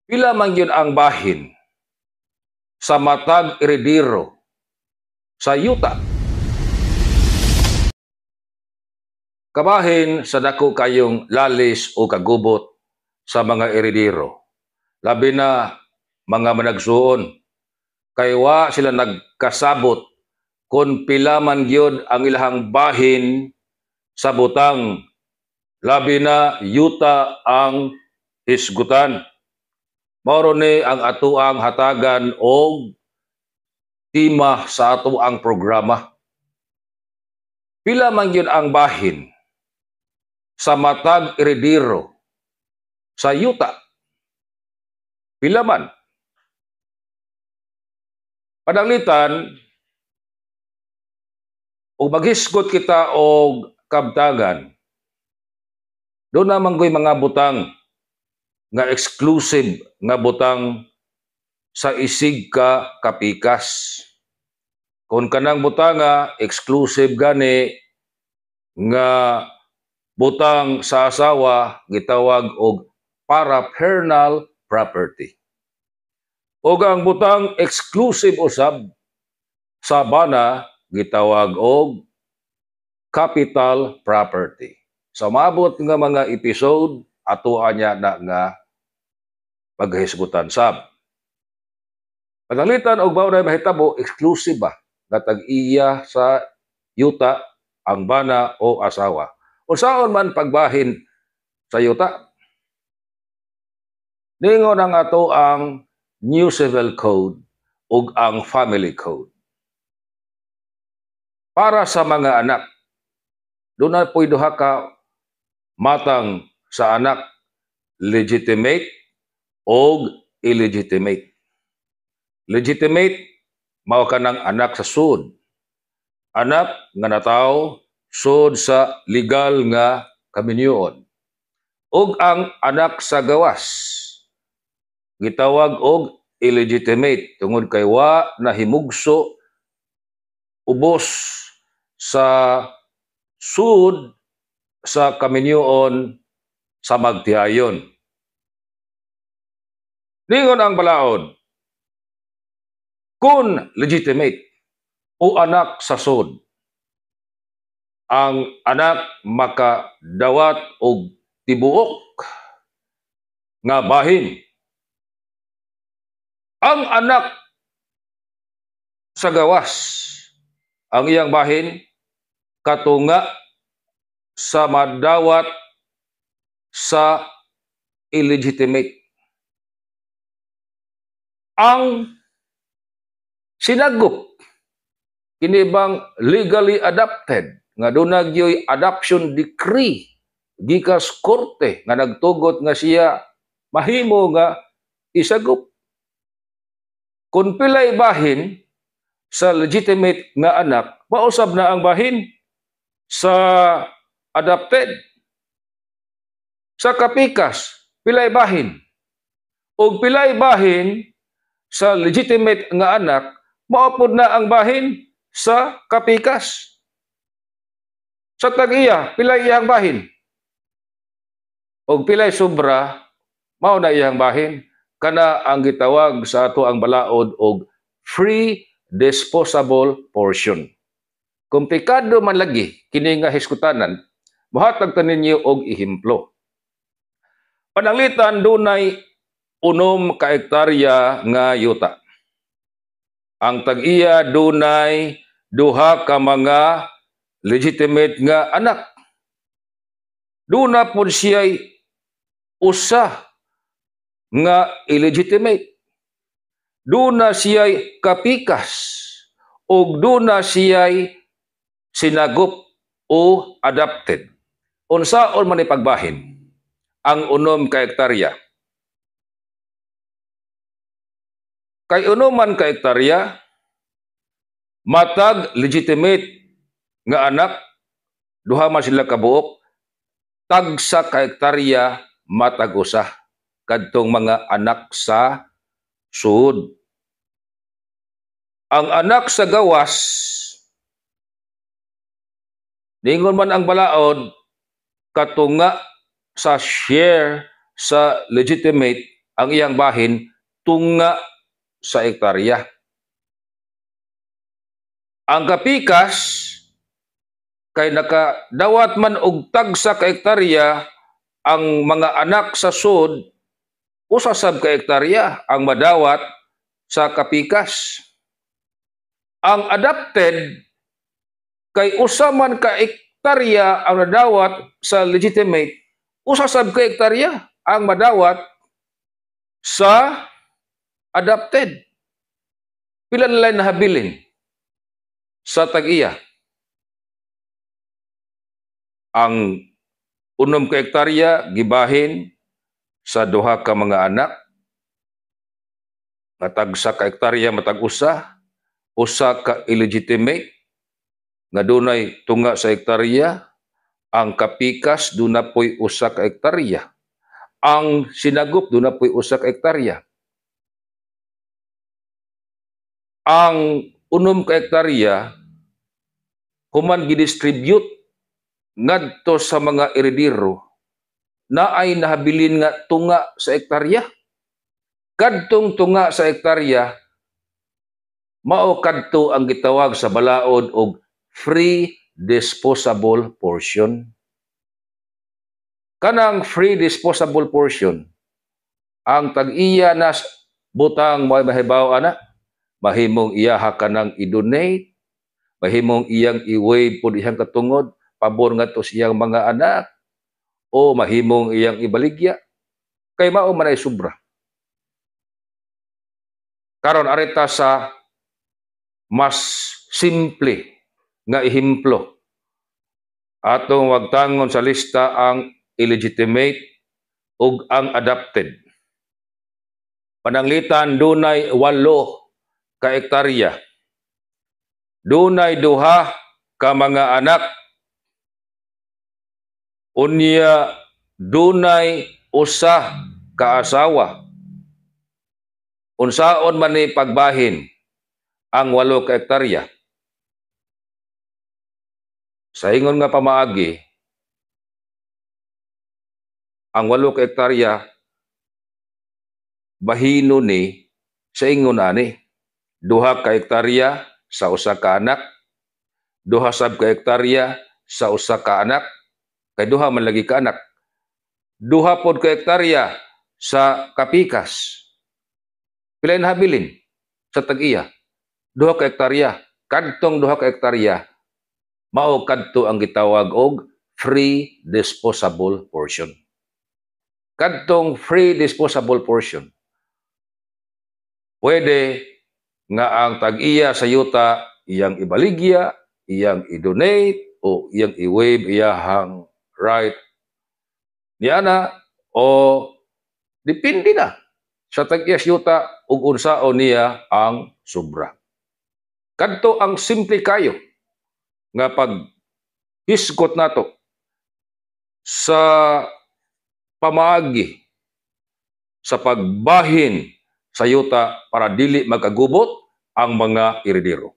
Pila man gyud ang bahin sa matag erediro sa yuta. Kabahin sa dako kayong lalis o kagubot sa mga erediro. Labi na mga managsuon. Kay wa sila nagkasabot kung pila man gyud ang ilahang bahin sa butang. Labi na yuta ang hisgutan. Mao ni ang atuang hatagan og tema sa atuang programa. Pila man gyud ang bahin sa matag erediro sa yuta. Pila man. Pananglitan, o maghisgot kita og kabtagan, doon naman ko'y mga butang nga exclusive nga butang sa isig ka kapikas. Kung kanang butanga exclusive gani nga butang sa asawa gitawag og parapernal property. O ang butang exclusive usab sa bana gitawag og capital property. Sa maabot nga mga episode ato anya na nga paghisgutan sab. Pananglitan og mao na mahitabo exclusive ba nga tag-iya sa yuta ang bana o asawa. Unsaon man pagbahin sa yuta? Ningon ang ato ang New Civil Code ug ang Family Code. Para sa mga anak, doon na po'y duha ka matang sa anak, legitimate o illegitimate. Legitimate, mao ka ng anak sa sud. Anak nga natawo sud sa legal nga kaminyoon. Og ang anak sa gawas, gitawag og illegitimate tungod kay wa nahimugso ubos sa sud sa kaminyoon sa magtiayon. Ningon ang balaod, kung legitimate o anak sa sud, ang anak makadawat og tibuok nga bahin. Ang anak sa gawas, ang iyang bahin, katunga sa madawat sa illegitimate. Ang sinagop, kinibang legally adopted, nga doon nagyoy adoption decree, gikas korte, nga nagtugot nga siya mahimo nga isagop. Kung pilay bahin sa legitimate nga anak, mausab na ang bahin sa adopted. Sa kapikas, pilay bahin. O pilay bahin sa legitimate nga anak, maupod na ang bahin sa kapikas. Sa tag-iya, pilay iyang bahin. O pilay sobra, mao na iyang bahin. Kana ang gitawag sa ato ang balaod og free disposable portion. Komplikado man lagi kini nga hiskutanan, mohatag ta ninyo og ehemplo. Pananglitan dunay 6 ka hektarya nga yuta. Ang tag-iya dunay 2 ka mga legitimate nga anak. Duna pud siya'y usa nga illegitimate. Duna siya'y kapikas ug duna siya'y sinagop o adopted. Unsaon man ipagbahin ang 6 ka hektarya? Kay 6 man ka hektarya, matag legitimate nga anak, 2 man sila kabuok, tag sa ka hektarya matag usa kadtong mga anak sa sud. Ang anak sa gawas, ningon man ang balaod, katunga sa share sa legitimate, ang iyang bahin tunga sa hektarya. Ang kapikas kay nakadawat man og tagsa ka hektarya, ang mga anak sa sud usa sab ka hektarya ang madawat sa kapikas. Ang adopted kay usa man ka hektarya ang nadawat sa legitimate, usa sab ka hektarya ang madawat sa adopted. Pila na lang nahabilin sa tag-iya. Ang 6 ka hektarya gibahin sa duha ka mga anak, matag sa ka hektarya matag usa ka illegitimate nga dunay tunga sa hektarya, ang kapikas dunapoy usa ka hektarya, ang sinagop dunapoy usa ka hektarya. Ang 6 ka hektarya human gidistribute ngadto sa mga heredero na ay nahabilin nga tunga sa hektarya. Kadtong tunga sa hektarya mao kadto ang gitawag sa balaod og free disposable portion. Kanang free disposable portion, ang tag-iya na butang mo mahibaw ana, mahimong iyaha kanang i-donate, mahimong iyang i-waive pod iyang katungod pabor ngadto sa iyang mga anak, o mahimong iyang ibaligya kay mao man ay sobra. Karon arita sa mas simple nga ehemplo. Atong wagtangon sa lista ang illegitimate ug ang adopted. Pananglitan dunay 8 ka hektarya. Dunay 2 ka mga anak. Unya dunay 1 ka asawa. Unsaon man ni pagbahin ang 8 ka hektarya? Sa ingon nga pamaagi, ang 8 ka hektarya bahino ni sa ingon ani 2 ka hektarya sa 1 ka anak, 2 sab ka hektarya sa 1 ka anak, kay 2 man lagi ka anak, 2 pod ka hektarya sa kapikas. Pila nahabilin sa tag-iya? 2 ka hektarya. Kadtong 2 ka hektarya mao kadto ang gitawag og free disposable portion. Kadtong free disposable portion, pwede nga ang tag-iya sa yuta iyang ibaligya, iyang i-donate, o iyang i-waive iyahang right niana, o depende na sa tag-iya sa yuta ug unsaon niya ang sobra. Kadto ang simple kayo nga paghisgot nato sa pamaagi sa pagbahin sa yuta para dili magkagubot ang mga heredero.